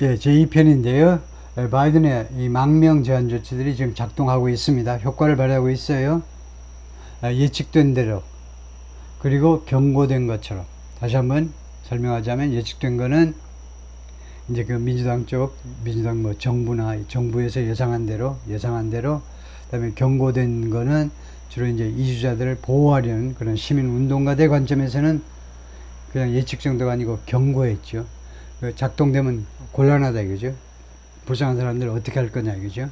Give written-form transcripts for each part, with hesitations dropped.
예, 제2편인데요. 바이든의 이 망명 제한 조치들이 지금 작동하고 있습니다. 효과를 발휘하고 있어요. 예측된 대로, 그리고 경고된 것처럼. 다시 한번 설명하자면, 예측된 거는 이제 그 민주당 쪽, 민주당 뭐 정부나 정부에서 예상한 대로, 그다음에 경고된 거는 주로 이제 이주자들을 보호하려는 그런 시민 운동가들 관점에서는 그냥 예측 정도가 아니고 경고했죠. 작동되면 곤란하다 이거죠. 불쌍한 사람들 어떻게 할 거냐 이거죠.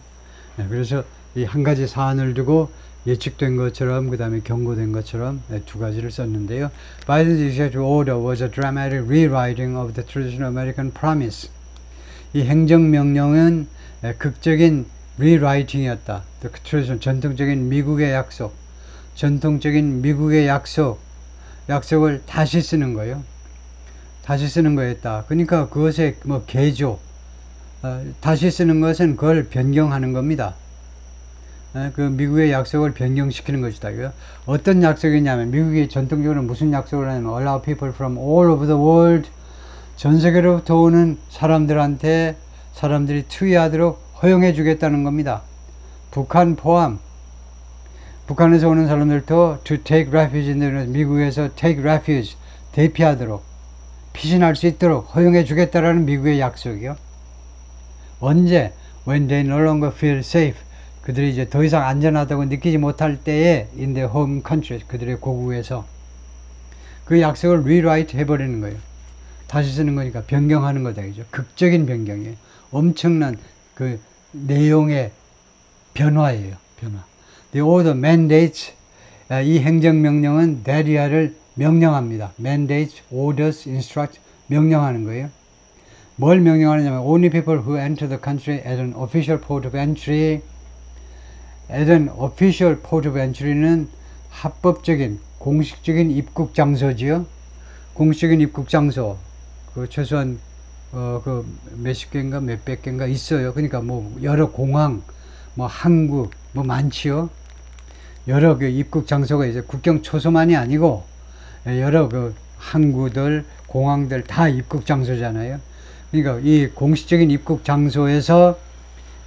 그래서 이 한 가지 사안을 두고 예측된 것처럼, 그 다음에 경고된 것처럼 두 가지를 썼는데요. Biden's executive order was a dramatic rewriting of the traditional American promise. 이 행정명령은 극적인 rewriting이었다. 전통적인 미국의 약속, 전통적인 미국의 약속을 다시 쓰는 거예요. 다시 쓰는 거였다. 그러니까 그것의 뭐 개조, 다시 쓰는 것은 그걸 변경하는 겁니다. 그 미국의 약속을 변경시키는 것이다. 어떤 약속이냐면, 미국이 전통적으로 무슨 약속을 하냐면 allow people from all over the world, 전 세계로부터 오는 사람들이 투의하도록 허용해 주겠다는 겁니다. 북한 포함, 북한에서 오는 사람들도 to take refuge in 미국에서 take refuge, 대피하도록, 피신할 수 있도록 허용해 주겠다라는 미국의 약속이요. 언제? When they no longer feel safe. 그들이 이제 더 이상 안전하다고 느끼지 못할 때에 in their home country, 그들의 고국에서. 그 약속을 rewrite 해버리는 거예요. 다시 쓰는 거니까 변경하는 거다, 그죠? 극적인 변경이에요. 엄청난 그 내용의 변화예요, 변화. The order mandates, 이 행정명령은 대리아를 명령합니다. mandates, orders, instruct, 명령하는 거예요. 뭘 명령하느냐면 only people who enter the country at an official port of entry, at an official port of entry는 합법적인, 공식적인 입국 장소지요. 공식적인 입국 장소, 그 최소한 그 몇십 개인가 몇백 개인가 있어요. 그러니까 뭐 여러 공항, 뭐 항구, 뭐 많지요. 여러 그 입국 장소가 이제 국경 초소만이 아니고 여러 그 항구들, 공항들 다 입국 장소잖아요. 그러니까 이 공식적인 입국 장소에서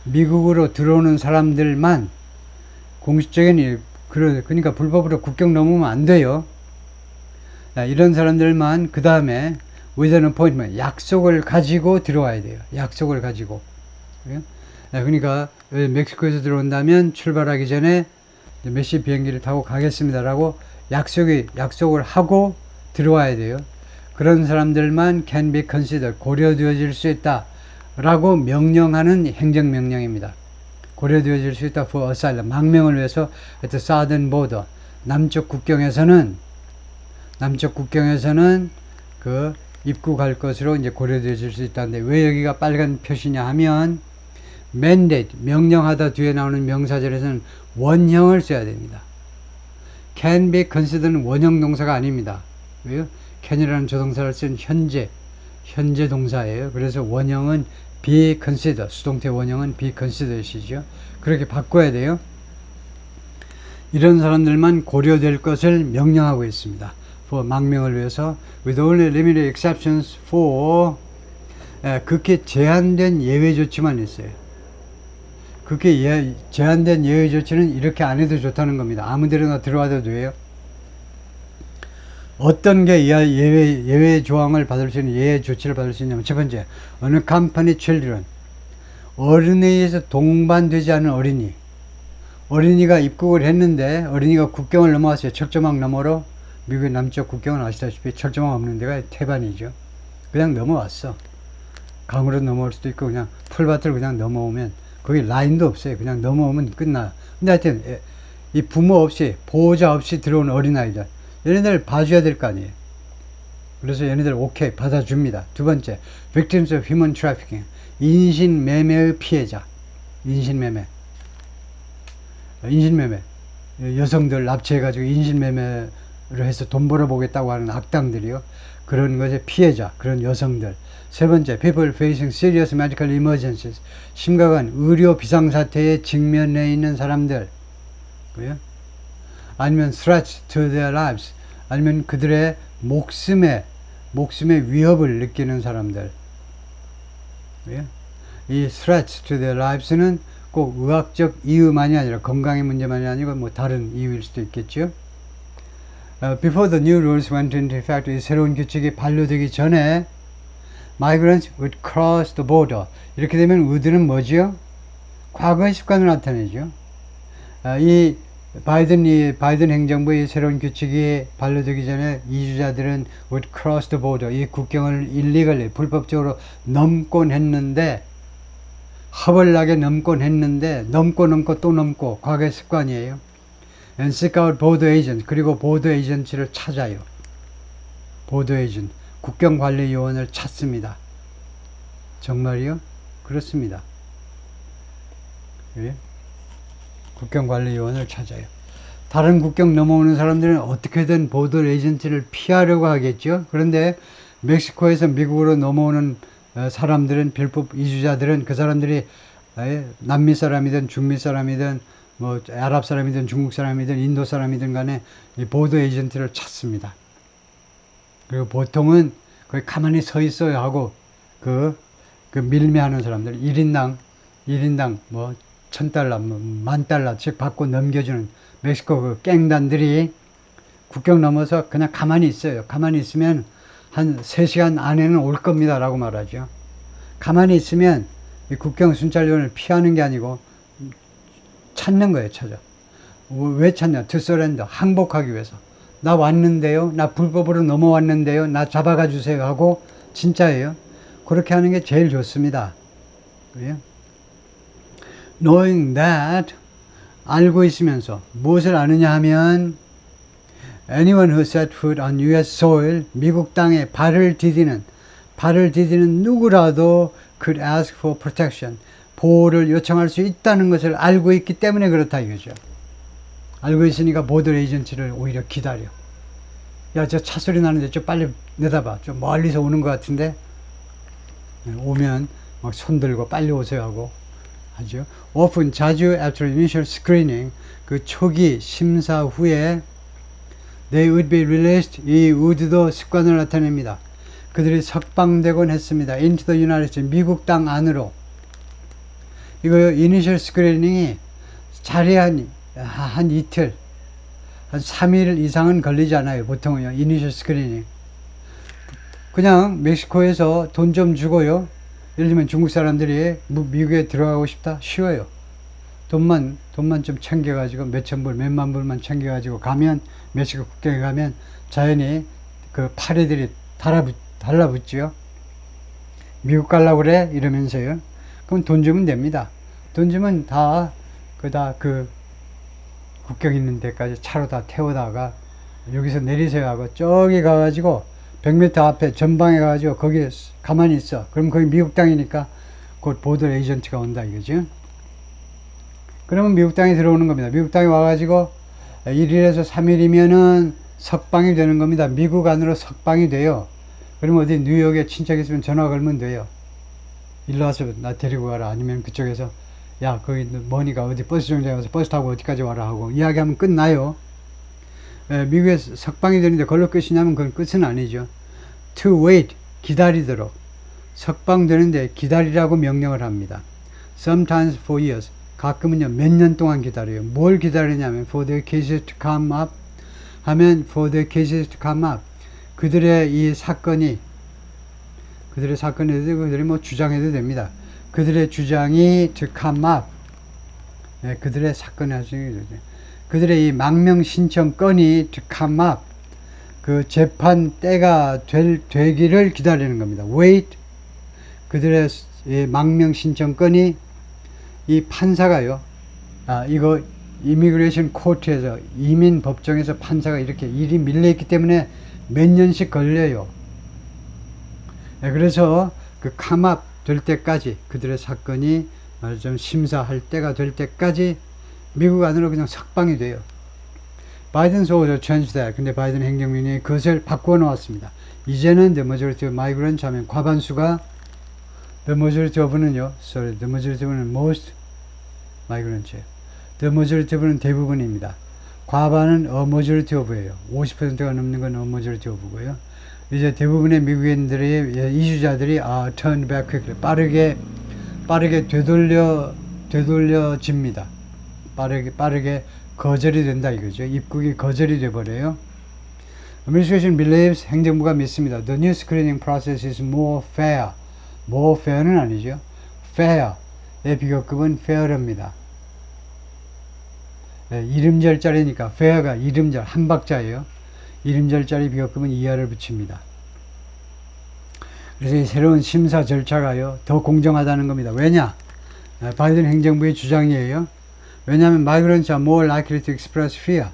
미국으로 들어오는 사람들만 공식적인, 그러니까 불법으로 국경 넘으면 안 돼요. 이런 사람들만 그 다음에 with an appointment, 약속을 가지고 들어와야 돼요. 약속을 가지고. 그러니까 멕시코에서 들어온다면 출발하기 전에 몇 시 비행기를 타고 가겠습니다라고 약속을 하고 들어와야 돼요. 그런 사람들만 can be considered, 고려되어질 수 있다 라고 명령하는 행정명령입니다. 고려되어질 수 있다 for asylum, 망명을 위해서 at the southern border, 남쪽 국경에서는 그 입국할 것으로 이제 고려되어질 수 있다는데, 왜 여기가 빨간 표시냐 하면 mandate, 명령하다 뒤에 나오는 명사절에서는 원형을 써야 됩니다. can be considered는 원형 동사가 아닙니다. 왜요? can이라는 조동사를 쓴 현재 동사예요. 그래서 원형은 be considered, 수동태 원형은 be considered이죠. 그렇게 바꿔야 돼요. 이런 사람들만 고려될 것을 명령하고 있습니다. for 망명을 위해서 with only limited exceptions for, 그렇게 제한된 예외 조치만 있어요. 그렇게 제한된 예외 조치는 이렇게 안 해도 좋다는 겁니다. 아무 데나 들어와도 돼요. 어떤 게 예외 조항을 받을 수 있는, 예외 조치를 받을 수 있냐면, 첫 번째, unaccompanied children, 어른에 의해서 동반되지 않은 어린이가 입국을 했는데 어린이가 국경을 넘어왔어요. 철조망 너머로. 미국의 남쪽 국경은 아시다시피 철조망 없는 데가 태반이죠. 그냥 넘어왔어. 강으로 넘어올 수도 있고 그냥 풀밭을 그냥 넘어오면, 거기 라인도 없어요. 그냥 넘어오면 끝나. 근데 하여튼 이 부모 없이, 보호자 없이 들어온 어린아이들, 얘네들 봐줘야 될 거 아니에요. 그래서 얘네들 오케이 받아줍니다. 두 번째, victims of human trafficking, 인신매매의 피해자. 인신매매, 여성들 납치해가지고 인신매매를 해서 돈 벌어보겠다고 하는 악당들이요. 그런 것의 피해자, 그런 여성들. 세 번째, people facing serious medical emergencies, 심각한 의료 비상사태에 직면해 있는 사람들. 아니면 threats to their lives, 아니면 그들의 목숨의 위협을 느끼는 사람들. 예? 이 threats to their lives는 꼭 의학적 이유만이 아니라 건강의 문제만이 아니고 뭐 다른 이유일 수도 있겠죠. Before the new rules went into effect, 이 새로운 규칙이 반려되기 전에 migrants would cross the border. 이렇게 되면 would는 뭐지요? 과거의 습관을 나타내죠. 이 바이든 행정부의 새로운 규칙이 반려되기 전에 이주자들은 would cross the border. 이 국경을 illegally, 불법적으로 넘곤 했는데, 허벌나게 넘곤 했는데, 넘고 또 넘고, 과거의 습관이에요. And seek out border agents. 그리고 보더 에이전트를 찾아요. 보더 에이전트. 국경관리요원을 찾습니다. 정말이요? 그렇습니다. 예? 국경관리요원을 찾아요. 다른 국경 넘어오는 사람들은 어떻게든 보더 에이전트를 피하려고 하겠죠. 그런데 멕시코에서 미국으로 넘어오는 사람들은, 불법 이주자들은, 그 사람들이 남미 사람이든 중미 사람이든 뭐 아랍 사람이든 중국 사람이든 인도 사람이든 간에 이 보더 에이전트를 찾습니다. 그리고 보통은 거기 가만히 서 있어야 하고 그 밀매하는 사람들 1인당 뭐 $1,000, 뭐 $10,000씩 받고 넘겨주는 멕시코 그 갱단들이 국경 넘어서 그냥 가만히 있어요. 가만히 있으면 한 3시간 안에는 올 겁니다 라고 말하죠. 가만히 있으면 이 국경 순찰요원을 피하는 게 아니고 찾는 거예요. 찾아. 왜 찾냐? To surrender. 항복하기 위해서. 나 왔는데요. 나 불법으로 넘어왔는데요. 나 잡아가 주세요 하고 진짜예요. 그렇게 하는 게 제일 좋습니다. 그래요? Knowing that, 알고 있으면서 무엇을 아느냐 하면 anyone who set foot on US soil, 미국 땅에 발을 디디는 누구라도 could ask for protection, 보호를 요청할 수 있다는 것을 알고 있기 때문에 그렇다 이거죠. 알고 있으니까 보더 에이전트를 오히려 기다려. 야, 저 차 소리 나는데 좀 빨리 내다봐. 좀 멀리서 오는 것 같은데 오면 막 손들고 빨리 오세요 하고 하죠. Often, 자주 after initial screening, 그 초기 심사 후에 they would be released. 이 would도 습관을 나타냅니다. 그들이 석방되곤 했습니다. into the United States, 미국 땅 안으로. 이거 initial screening이 자리 한 이틀, 한 3일 이상은 걸리지 않아요. 보통은요. initial screening. 그냥 멕시코에서 돈 좀 주고요. 예를 들면 중국 사람들이 미국에 들어가고 싶다? 쉬워요. 돈만 좀 챙겨가지고 몇천 불, 몇만 불만 챙겨가지고 가면, 멕시코 국경에 가면 자연히 그 파리들이 달라붙죠. 미국 가려고 그래? 이러면서요. 그럼 돈 주면 됩니다. 돈 주면 그 국경 있는 데까지 차로 다 태우다가 여기서 내리세요 하고 저기 가가지고 100m 앞에 전방에 가가지고 거기에 가만히 있어. 그럼 거기 미국 땅이니까 곧 보더 에이전트가 온다 이거죠. 그러면 미국 땅에 들어오는 겁니다. 미국 땅에 와가지고 1일에서 3일이면은 석방이 되는 겁니다. 미국 안으로 석방이 돼요. 그러면 어디 뉴욕에 친척 있으면 전화 걸면 돼요. 일로 와서 나 데리고 가라. 아니면 그쪽에서 야 거기 머니가 어디 버스 정류장에 와서 버스 타고 어디까지 와라 하고 이야기하면 끝나요. 미국에 석방이 되는데 그걸로 끝이냐면 그건 끝은 아니죠. To wait, 기다리도록. 석방되는데 기다리라고 명령을 합니다. Sometimes for years, 가끔은요 몇 년 동안 기다려요. 뭘 기다리냐면 for their cases to come up 하면 for their cases to come up, 그들의 이 사건이, 그들의 사건에도 되고 그들이 뭐 주장해도 됩니다. 그들의 주장이 to come up, 그들의 사건이 하시는 거죠. 그들의 이 망명 신청 건이 to come up, 그 재판 때가 되기를 기다리는 겁니다. wait, 그들의 이 망명 신청 건이 이 판사가요, 이거 이미그레이션 코트에서 이민 법정에서 판사가 이렇게 일이 밀려있기 때문에 몇 년씩 걸려요. 그래서 그 come up 될 때까지, 그들의 사건이 좀 심사할 때가 될 때까지 미국 안으로 그냥 석방이 돼요. 바이든 소호를 change. 근데 바이든 행정명령이 그것을 바꾸어 놓았습니다. 이제는 the majority of migrants 하면 과반수가 the majority of는요, sorry, the majority of는 most migrants예요. the majority of는 대부분입니다. 과반은 a majority of예요. 50%가 넘는 건 a majority of고요. 이제 대부분의 미국인들이 이주자들이 turned back quickly 빠르게 되돌려집니다. 빠르게 거절이 된다 이거죠. 입국이 거절이 돼버려요. Administration believes 행정부가 믿습니다. The new screening process is more fair. more fair는 아니죠. fair의 비교급은 fair입니다. 이름절짜리니까 fair가 이름절 한 박자예요. 이름절짜리 비교급은 이하를 붙입니다. 그래서 이 새로운 심사 절차가요 더 공정하다는 겁니다. 왜냐? 바이든 행정부의 주장이에요. 왜냐하면 migrants are more likely to express fear.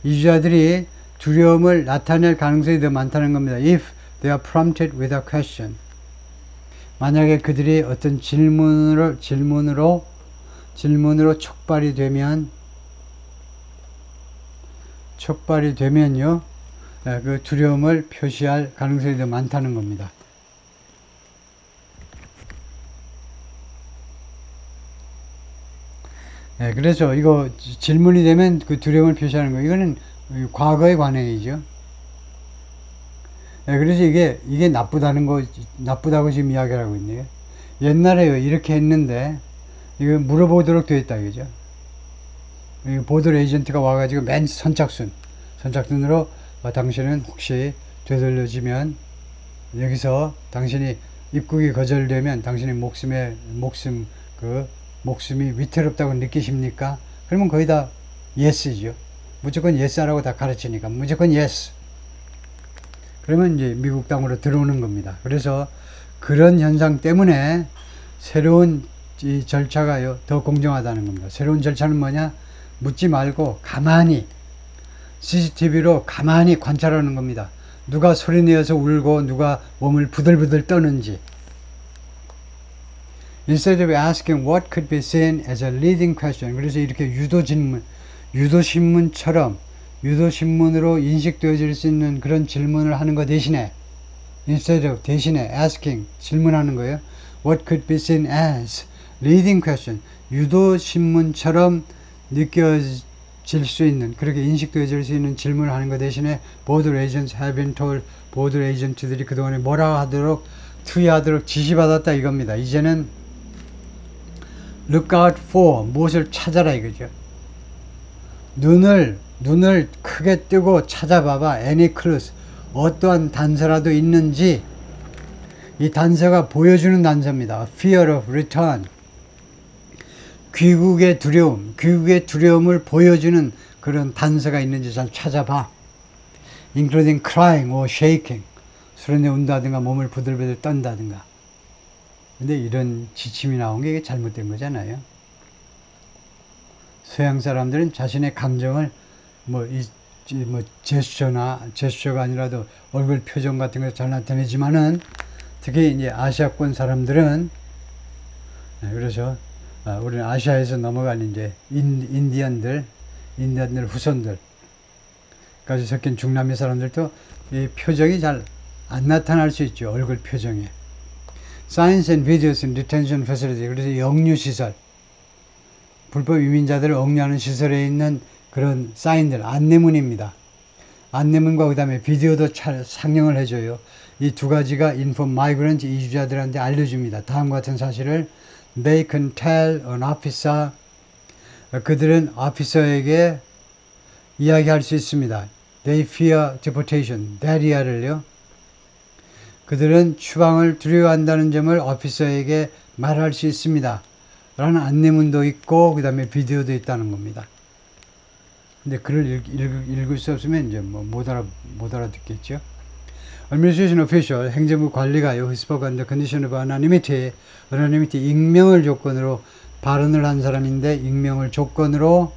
이주자들이 두려움을 나타낼 가능성이 더 많다는 겁니다. If they are prompted with a question. 만약에 그들이 어떤 질문으로 촉발이 되면요, 그 두려움을 표시할 가능성이 더 많다는 겁니다. 그래서 이거 질문이 되면 그 두려움을 표시하는 거. 이거는 과거의 관행이죠. 그래서 이게 나쁘다고 지금 이야기를 하고 있네요. 옛날에요, 이렇게 했는데, 이거 물어보도록 되어 있다, 그죠? 보도 에이전트가 와가지고 맨 선착순으로 당신은 혹시 되돌려지면, 여기서 당신이 입국이 거절되면 당신의 목숨이 위태롭다고 느끼십니까? 그러면 거의 다 yes죠. 무조건 yes 하라고 다 가르치니까 무조건 yes. 그러면 이제 미국 땅으로 들어오는 겁니다. 그래서 그런 현상 때문에 새로운 이 절차가요 더 공정하다는 겁니다. 새로운 절차는 뭐냐? 묻지 말고 가만히 CCTV로 가만히 관찰하는 겁니다. 누가 소리내어서 울고 누가 몸을 부들부들 떠는지. Instead of asking what could be seen as a leading question. 그래서 이렇게 유도신문으로 인식되어질 수 있는 그런 질문을 하는 것 대신에 대신에 asking 질문하는 거예요. What could be seen as leading question. 유도신문처럼 느껴질 수 있는 그렇게 인식되어질 수 있는 질문을 하는 것 대신에 보드 에이전트 have been told 보드 에이전트들이 그동안에 뭐라 하도록 투의하도록 지시받았다 이겁니다. 이제는 look out for 무엇을 찾아라 이거죠. 눈을 크게 뜨고 찾아봐봐. any clues 어떠한 단서라도 있는지. 이 단서가 보여주는 단서입니다. fear of return 귀국의 두려움을 보여주는 그런 단서가 있는지 잘 찾아봐. including crying or shaking 수련에 운다든가 몸을 부들부들 떤다든가. 근데 이런 지침이 나온 게 이게 잘못된 거잖아요. 서양 사람들은 자신의 감정을 제스처가 아니라도 얼굴 표정 같은 걸 잘 나타내지만은 특히 이제 아시아권 사람들은 그래서 우리는 아시아에서 넘어간 이제 인디언들 후손들까지 섞인 중남미 사람들도 이 표정이 잘 안 나타날 수 있죠. 얼굴 표정에. Signs and videos in detention facility. 그래서 역류시설. 불법 이민자들을 억류하는 시설에 있는 그런 사인들, 안내문입니다. 안내문과 그 다음에 비디오도 상영을 해줘요. 이 두 가지가 inform migrants, 이주자들한테 알려줍니다. 다음과 같은 사실을 they can tell an officer. 그들은 오피서에게 이야기할 수 있습니다. They fear deportation. 대리아를요. 그들은 추방을 두려워한다는 점을 오피서에게 말할 수 있습니다. 라는 안내문도 있고 그 다음에 비디오도 있다는 겁니다. 근데 글을 읽을 수 없으면 이제 못 알아듣겠죠. Administration official 행정부 관리가요. Who spoke on the condition of anonymity 익명을 조건으로 발언을 한 사람인데 익명을 조건으로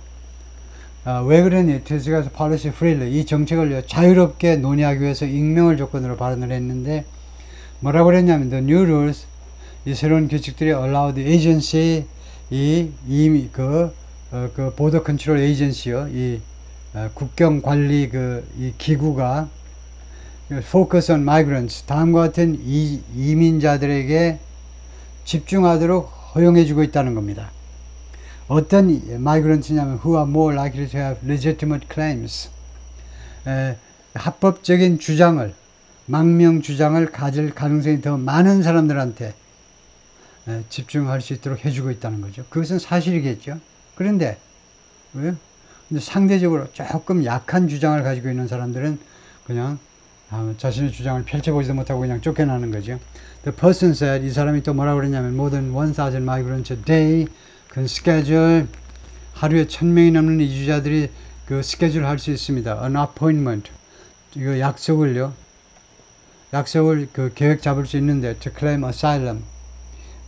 왜 그러니? 테스가서 policy freely 이 정책을 자유롭게 논의하기 위해서 익명을 조건으로 발언을 했는데 뭐라고 그랬냐면 the new rules 이 새로운 규칙들이 allow the agency 그 border control agency요 이 국경 관리 이 기구가 focus on migrants 다음과 같은 이민자들에게 집중하도록 허용해주고 있다는 겁니다. 어떤 migrants냐면 who are more likely to have legitimate claims 합법적인 주장을 망명 주장을 가질 가능성이 더 많은 사람들한테 집중할 수 있도록 해주고 있다는 거죠. 그것은 사실이겠죠. 그런데 왜요? 근데 상대적으로 조금 약한 주장을 가지고 있는 사람들은 그냥 자신의 주장을 펼쳐보지도 못하고 그냥 쫓겨나는 거죠. The person said, 이 사람이 또 뭐라고 그랬냐면 more than 1,000 migrants a day 그 스케줄 하루에 1,000명이 넘는 이주자들이 그 스케줄 할 수 있습니다. An appointment 이거 약속을 그 계획 잡을 수 있는데 to claim asylum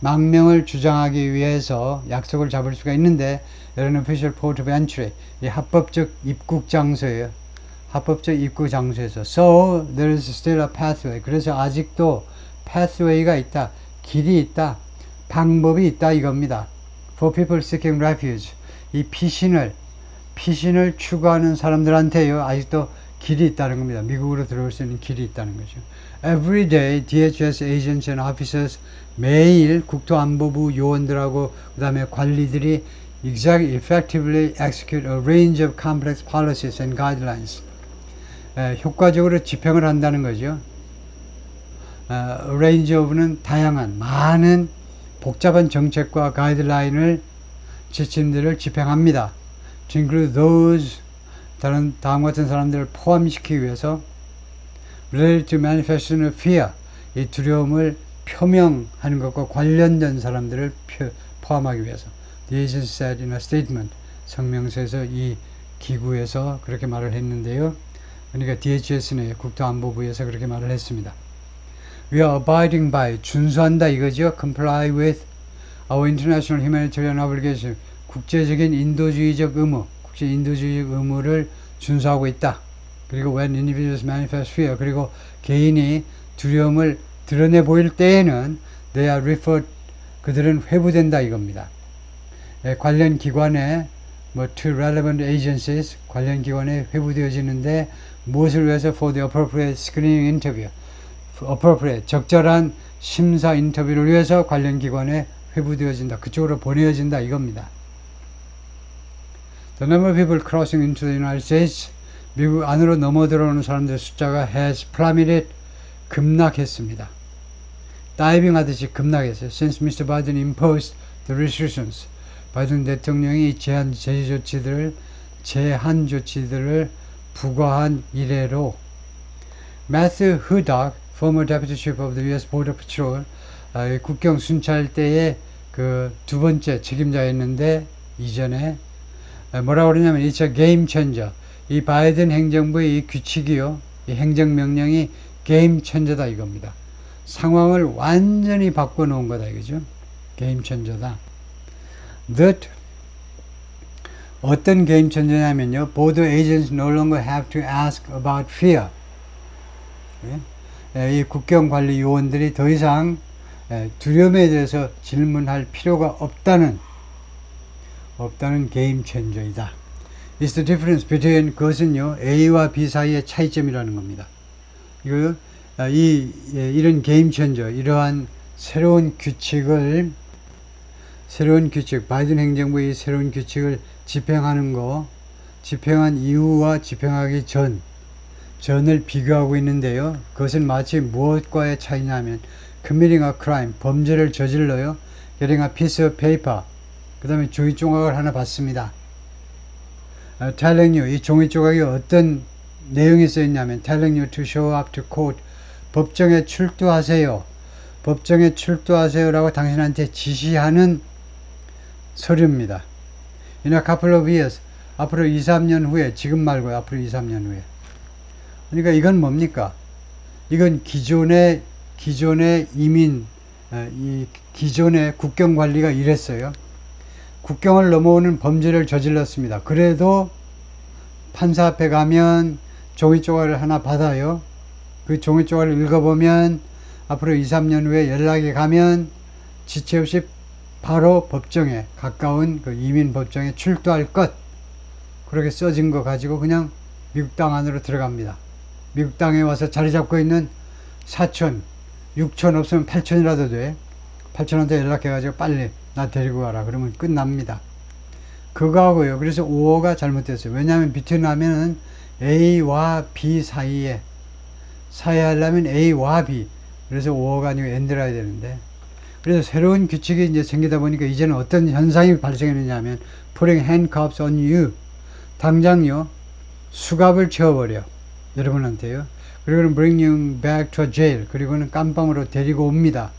망명을 주장하기 위해서 약속을 잡을 수가 있는데 an official port of entry 이 합법적 입국 장소예요. 합법적 입국 장소에서 so there is still a pathway 그래서 아직도 pathway가 있다. 길이 있다. 방법이 있다 이겁니다. For people seeking refuge 이 피신을 추구하는 사람들한테요. 아직도 길이 있다는 겁니다. 미국으로 들어올 수 있는 길이 있다는 거죠. Every day DHS agents and officers 매일 국토안보부 요원들하고 그 다음에 관리들이 effectively execute a range of complex policies and guidelines. 효과적으로 집행을 한다는 거죠. range of는 다양한 많은 복잡한 정책과 가이드라인을 지침들을 집행합니다. To include those 다음 같은 사람들을 포함시키기 위해서 related to manifestation of fear 이 두려움을 표명하는 것과 관련된 사람들을 포함하기 위해서 The agency said in a statement 성명서에서 이 기구에서 그렇게 말을 했는데요. 그러니까 DHS는 국토안보부에서 그렇게 말을 했습니다. We are abiding by 준수한다 이거죠. Comply with our international humanitarian obligation 국제적인 인도주의적 의무 국제 인도주의적 의무를 준수하고 있다. 그리고 when individuals manifest fear 그리고 개인이 두려움을 드러내 보일 때에는 they are referred 그들은 회부된다 이겁니다. 관련 기관에 to relevant agencies 관련 기관에 회부되어지는데 무엇을 위해서 for the appropriate screening interview appropriate 적절한 심사 인터뷰를 위해서 관련 기관에 회부되어진다. 그쪽으로 보내어진다 이겁니다. The number of people crossing into the United States 미국 안으로 넘어 들어오는 사람들의 숫자가 has plummeted 급락했습니다. 다이빙 하듯이 급락했어요. Since Mr. Biden imposed the restrictions 바이든 대통령이 제한 조치들을 부과한 이래로 Matthew Hudok, former deputy chief of the U.S. Border Patrol 국경 순찰대의 그 두 번째 책임자였는데 이전에 뭐라고 그러냐면 it's a game changer. 이 바이든 행정부의 이 규칙이요. 이 행정명령이 게임 체인저다 이겁니다. 상황을 완전히 바꿔놓은 거다 이거죠. 게임 체인저다. That 어떤 게임 체인저냐면요. Border agents no longer have to ask about fear. 이 국경관리 요원들이 더 이상 두려움에 대해서 질문할 필요가 없다는 게임 체인저이다. It's the difference between 그것은요 A와 B 사이의 차이점이라는 겁니다. 이거 이런 게임 체인저 이러한 새로운 규칙 바이든 행정부의 새로운 규칙을 집행한 이후와 집행하기 전을 비교하고 있는데요. 그것은 마치 무엇과의 차이냐면 committing a crime 범죄를 저질러요. getting a piece of paper 그 다음에 종이 조각을 하나 받습니다. telling you 이 종이 조각이 어떤 내용이 써있냐면 telling you to show up to court 법정에 출두하세요. 법정에 출두하세요라고 당신한테 지시하는 서류입니다. In a couple of years 앞으로 2-3년 후에 지금 말고요. 앞으로 2-3년 후에 그러니까 이건 뭡니까? 이건 기존의 이민 기존의 국경관리가 이랬어요. 국경을 넘어오는 범죄를 저질렀습니다. 그래도 판사 앞에 가면 종이 조각을 하나 받아요. 그 종이 조각을 읽어보면 앞으로 2-3년 후에 연락이 가면 지체 없이 바로 법정에 가까운 그 이민 법정에 출두할 것 그렇게 써진 거 가지고 그냥 미국 땅 안으로 들어갑니다. 미국 땅에 와서 자리 잡고 있는 4천, 6천 없으면 8천이라도 돼. 8천한테 연락해가지고 빨리 나 데리고 가라. 그러면 끝납니다. 그거하고요. 그래서 5호가 잘못됐어요. 왜냐하면 비트남에는 A와 B 사이에 사회하려면 A와 B. 그래서 O가 아니고 and라 해야 되는데. 그래서 새로운 규칙이 이제 생기다 보니까 이제는 어떤 현상이 발생했느냐 하면 putting handcuffs on you. 당장요, 수갑을 채워버려. 여러분한테요. 그리고는 bring you back to a jail. 그리고는 깜빵으로 데리고 옵니다.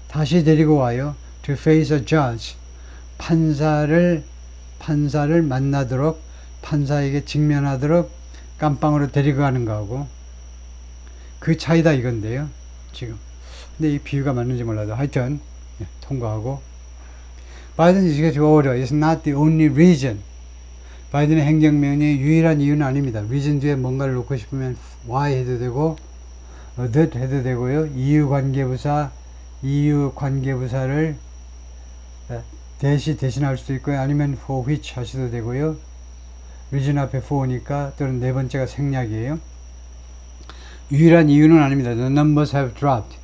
다시 데리고 와요. to face a judge. 판사를 만나도록, 판사에게 직면하도록 깜빵으로 데리고 가는 거하고 그 차이다 이건데요. 지금. 근데 이 비유가 맞는지 몰라도 하여튼 통과하고. 바이든 executive order is not the only reason. 바이든의 행정명령의 유일한 이유는 아닙니다. reason 뒤에 뭔가를 놓고 싶으면 why 해도 되고 that 해도 되고요. 이유관계부사를 대신할 수도 있고요. 아니면 for which 하셔도 되고요. reason 앞에 for니까 또는 네 번째가 생략이에요. 유일한 이유는 아닙니다. The numbers have dropped.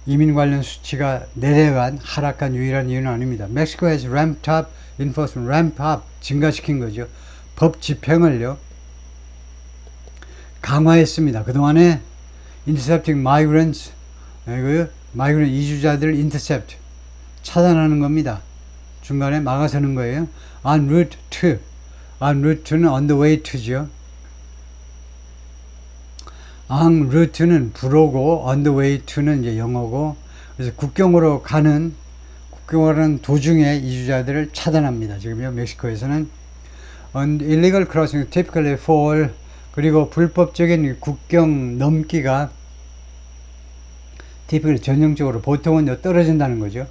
이민 관련 수치가 내려간, 하락한 유일한 이유는 아닙니다. Mexico has ramped up enforcement. ramp up, 증가시킨 거죠. 법 집행을요, 강화했습니다. 그동안에 intercepting migrants, migrant 이주자들을 intercept, 차단하는 겁니다. 중간에 막아서는 거예요. en route to, en route to는 on the way to죠. en route는 불어고 on the way to는 이제 영어고, 그래서 국경으로 가는 도중에 이주자들을 차단합니다. 지금요, 멕시코에서는 illegal crossing typically fall, 그리고 불법적인 국경 넘기가 typically 전형적으로 보통은 떨어진다는 거죠.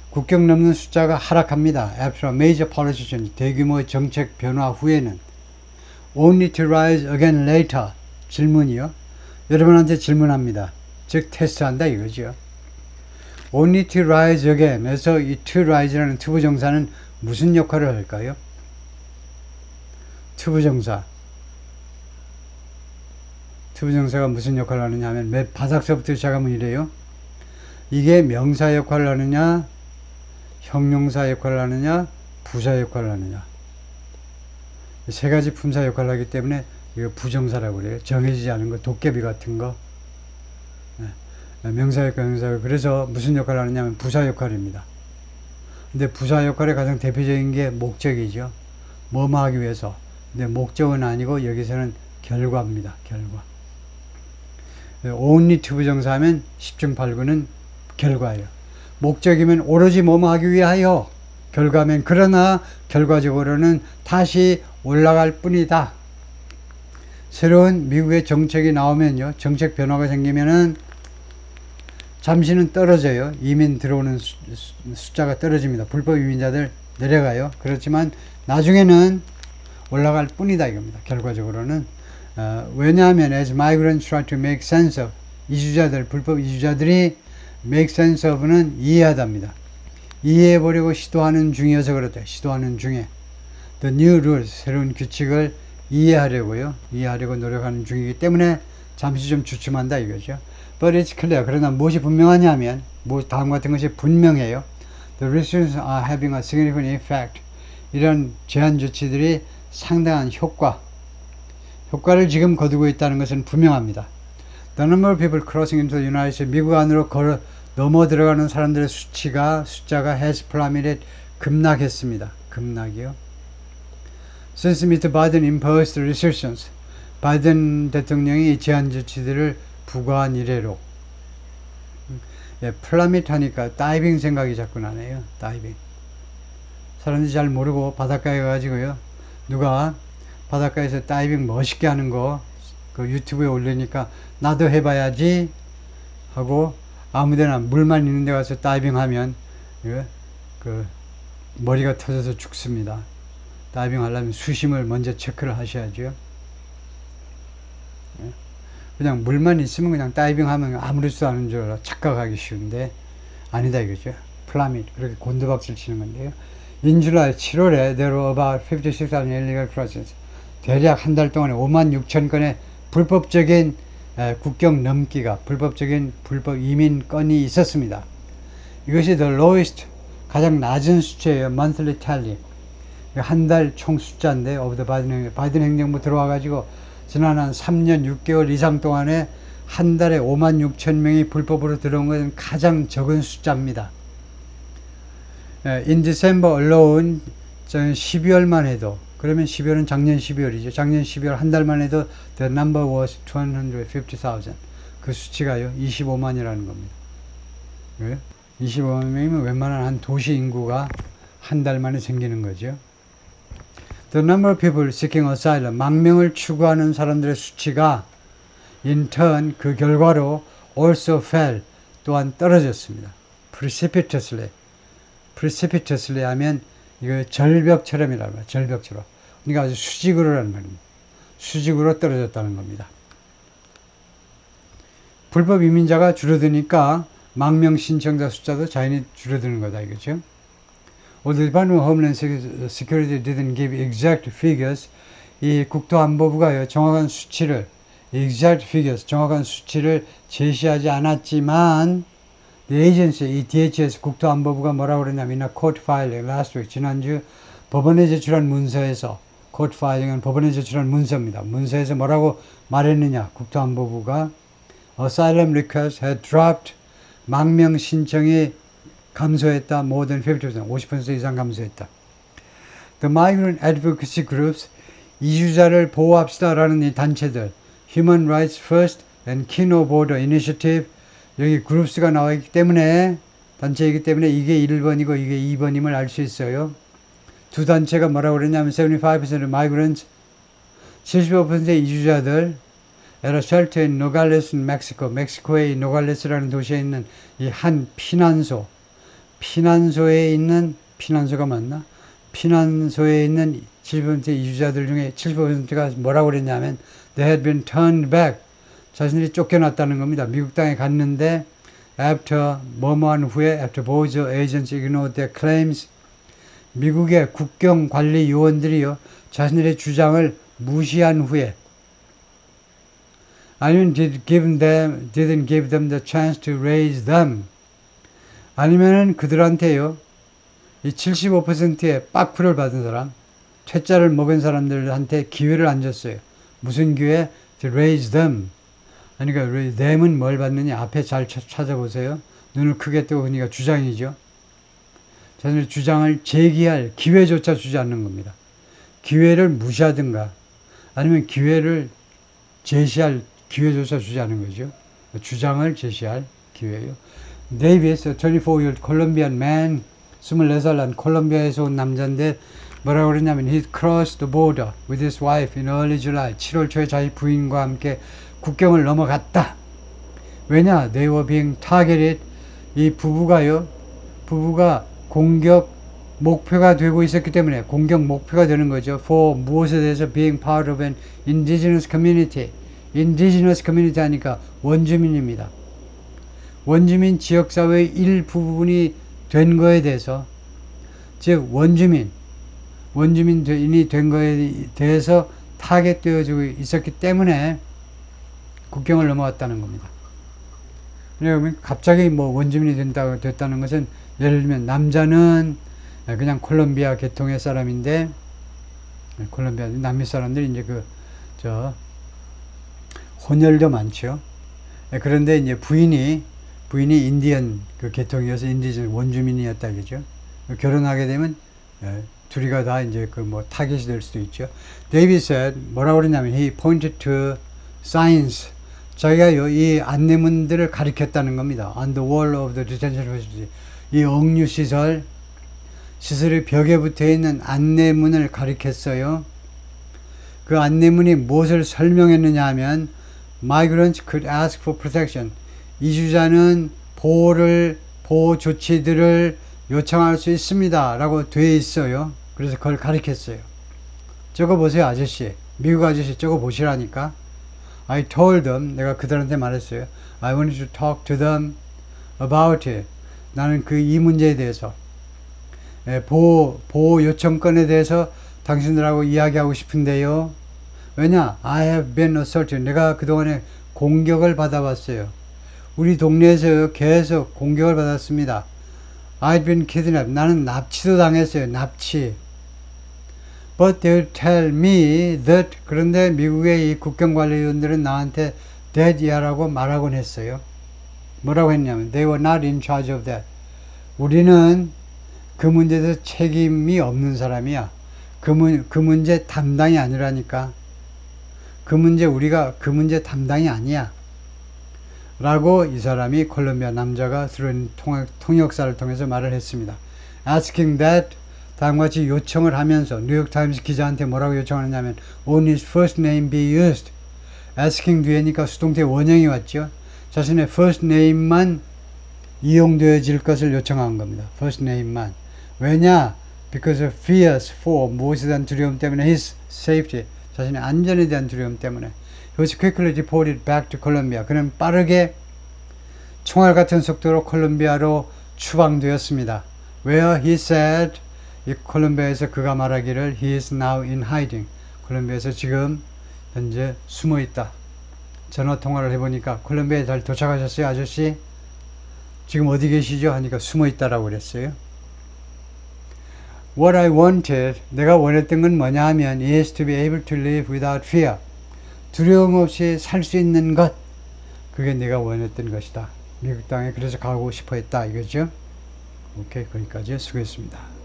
국경 넘는 숫자가 하락합니다. After a major policy change, 대규모 정책 변화 후에는 only to rise again later. 질문이요. 여러분한테 질문합니다. 즉 테스트한다 이거죠. only to rise again 에서 이 to rise라는 투부정사는 무슨 역할을 할까요? 투부정사가 무슨 역할을 하느냐 하면 맨 바닥서부터 시작하면 이래요. 이게 명사 역할을 하느냐, 형용사 역할을 하느냐, 부사 역할을 하느냐. 세 가지 품사 역할을 하기 때문에 이거 부정사라고 그래요. 정해지지 않은 거, 도깨비 같은 거. 명사 역할, 형용사 역할. 그래서 무슨 역할을 하느냐 하면 부사 역할입니다. 근데 부사 역할의 가장 대표적인 게 목적이죠. 뭐뭐 하기 위해서. 근데 목적은 아니고 여기서는 결과입니다. 결과. only to 부정사 하면 10중 8구는 결과예요. 목적이면 오로지 뭐뭐 하기 위하여. 결과면 그러나 결과적으로는 다시 올라갈 뿐이다. 새로운 미국의 정책이 나오면요, 정책 변화가 생기면은 잠시는 떨어져요. 이민 들어오는 숫자가 떨어집니다. 불법 이민자들 내려가요. 그렇지만 나중에는 올라갈 뿐이다 이겁니다. 결과적으로는. 왜냐하면 as migrants try to make sense of, 이주자들, 불법 이주자들이 make sense of는 이해하답니다. 이해해보려고 시도하는 중이어서 그렇다. 시도하는 중에 the new rules, 새로운 규칙을 이해하려고 노력하는 중이기 때문에 잠시 좀 주춤한다 이거죠. But it's clear. 그러나 무엇이 분명하냐면, 다음 같은 것이 분명해요. The restrictions are having a significant effect. 이런 제한 조치들이 상당한 효과를 지금 거두고 있다는 것은 분명합니다. The number of people crossing into the United States, 미국 안으로 넘어 들어가는 사람들의 숫자가 has plummeted, 급락했습니다. 급락이요. Since Mr. Biden imposed restrictions, 바이든 대통령이 제한 조치들을 부과한 이래로. 플라밋 하니까 다이빙 생각이 자꾸 나네요. 다이빙. 사람들이 잘 모르고 바닷가에 가가지고요, 누가 바닷가에서 다이빙 멋있게 하는 거 그 유튜브에 올리니까 나도 해봐야지 하고 아무데나 물만 있는 데 가서 다이빙 하면 그 머리가 터져서 죽습니다. 다이빙 하려면 수심을 먼저 체크를 하셔야죠. 그냥 물만 있으면 그냥 다이빙 하면 아무렇지도 않은 줄 알아 착각하기 쉬운데 아니다 이거죠. 플라밋, 그렇게 곤두박질 치는 건데요. In July, 7월에 there were about 56,000 illegal crossings. 대략 한 달 동안에 56,000건의 불법적인 국경 넘기가, 불법 이민 건이 있었습니다. 이것이 the lowest, 가장 낮은 수치예요. monthly tally. 한 달 총 숫자인데, of the 바이든 행정부 들어와가지고 지난 한 3년 6개월 이상 동안에 한 달에 5만 6천 명이 불법으로 들어온 것은 가장 적은 숫자입니다. In December alone, 12월만 해도, 그러면 12월은 작년 12월이죠. 작년 12월 한 달만 해도 the number was 250,000. 그 수치가요, 25만이라는 겁니다. 왜? 25만 명이면 웬만한 한 도시 인구가 한 달 만에 생기는 거죠. The number of people seeking asylum, 망명을 추구하는 사람들의 수치가 in turn 그 결과로 also fell, 또한 떨어졌습니다. precipitously. precipitously 하면 이거 절벽처럼이라는 거예요. 절벽처럼. 그러니까 아주 수직으로라는 말입니다. 수직으로 떨어졌다는 겁니다. 불법 이민자가 줄어드니까 망명 신청자 숫자도 자연히 줄어드는 거다 이거죠. Although the Department of Homeland Security didn't give exact figures, 이 국토안보부가요 정확한 수치를 exact figures 정확한 수치를 제시하지 않았지만 the agency 이 DHS 국토안보부가 뭐라고 그러냐면 in a court filing last week 지난주 법원에 제출한 문서에서 court filing은 법원에 제출한 문서입니다. 문서에서 뭐라고 말했느냐 국토안보부가 asylum requests had dropped 망명 신청이 감소했다. more than 50%, 50% 이상 감소했다. The migrant advocacy groups, 이주자를 보호합시다라는 이 단체들, Human Rights First and Kino Border Initiative, 여기 groups가 나와 있기 때문에, 단체이기 때문에 이게 1번이고 이게 2번임을 알 수 있어요. 두 단체가 뭐라고 그랬냐면 75% of migrants, 75%의 이주자들, at a shelter in Nogales, Mexico, 멕시코의 노갈레스라는 도시에 있는 이 한 피난소에 있는, 피난소가 맞나? 피난소에 있는 7% 이주자들 중에 70%가 뭐라고 그랬냐면 they had been turned back. 자신들이 쫓겨났다는 겁니다. 미국 땅에 갔는데 after 뭐뭐한 후에 after border agents ignored their claims. 미국의 국경관리 요원들이요 자신들의 주장을 무시한 후에 아니면 didn't give them the chance to raise them. 아니면은 그들한테요, 이 75%의 빠꾸를 받은 사람, 퇴짜를 먹은 사람들한테 기회를 안 줬어요. 무슨 기회? To raise them. 그러니까 them은 뭘 받느냐? 앞에 잘 찾아보세요. 눈을 크게 뜨고 그러니까 주장이죠. 자신의 주장을 제기할 기회조차 주지 않는 겁니다. 기회를 무시하든가 아니면 기회를 제시할 기회조차 주지 않은 거죠. 주장을 제시할 기회요. 데이비스, 24-year-old Colombian man, 24살 난 콜롬비아에서 온 남자인데 뭐라고 그러냐면 he crossed the border with his wife in early July. 7월 초에 자기 부인과 함께 국경을 넘어갔다. 왜냐? They were being targeted. 이 부부가 공격 목표가 되고 있었기 때문에 공격 목표가 되는 거죠. For 무엇에 대해서 being part of an indigenous community. indigenous community 하니까 원주민입니다. 원주민 지역사회의 일부분이 된 거에 대해서, 즉 원주민이 된 거에 대해서 타겟되어지고 있었기 때문에 국경을 넘어왔다는 겁니다. 그러면 갑자기 뭐 원주민이 됐다는 것은 예를 들면 남자는 그냥 콜롬비아 계통의 사람인데 콜롬비아 남미 사람들이 이제 혼혈도 많죠. 그런데 이제 부인이 인디언 그 계통이어서 인디전 원주민이었다 그죠. 결혼하게 되면 둘이가 다 이제 타겟이 될 수도 있죠. 데이비드 said 뭐라고 그러냐면 he pointed to signs. 자기가요 이 안내문들을 가리켰다는 겁니다. On the wall of the detention facility. 이 억류 시설의 벽에 붙어 있는 안내문을 가리켰어요. 그 안내문이 무엇을 설명했느냐 하면 migrants could ask for protection. 이주자는 보호 조치들을 요청할 수 있습니다. 라고 되어 있어요. 그래서 그걸 가리켰어요. 저거 보세요, 아저씨. 미국 아저씨 저거 보시라니까. I told them, 내가 그들한테 말했어요. I wanted to talk to them about it. 나는 이 문제에 대해서, 보호 요청권에 대해서 당신들하고 이야기하고 싶은데요. 왜냐? I have been assaulted. 내가 그동안에 공격을 받아왔어요. 우리 동네에서 계속 공격을 받았습니다. I've been kidnapped. 나는 납치도 당했어요. 납치. But they tell me that 그런데 미국의 이 국경관리위원들은 나한테 that year라고 말하곤 했어요. 뭐라고 했냐면 they were not in charge of that. 우리는 그 문제에서 책임이 없는 사람이야. 그 문제 담당이 아니라니까. 우리가 그 문제 담당이 아니야. 라고 이 사람이 콜롬비아 남자가 들은 통역사를 통해서 말을 했습니다. Asking that, 다음과 같이 요청을 하면서 뉴욕타임스 기자한테 뭐라고 요청하느냐면 only his first name be used. asking 뒤에니까 수동태 원형이 왔죠. 자신의 first name만 이용되어질 것을 요청한 겁니다. first name만. 왜냐? Because of fears for 무엇에 대한 두려움 때문에 his safety. 자신의 안전에 대한 두려움 때문에. He was quickly deported back to Colombia. 그는 빠르게 총알 같은 속도로 콜롬비아로 추방되었습니다. Where he said, 이 콜롬비아에서 그가 말하기를 he is now in hiding. 콜롬비아에서 지금 현재 숨어 있다. 전화 통화를 해보니까 콜롬비아에 잘 도착하셨어요, 아저씨? 지금 어디 계시죠? 하니까 숨어 있다라고 그랬어요. What I wanted, 내가 원했던 건 뭐냐 하면 is to be able to live without fear. 두려움 없이 살 수 있는 것. 그게 내가 원했던 것이다. 미국 땅에 그래서 가고 싶어 했다 이거죠. 오케이, 거기까지 수고했습니다.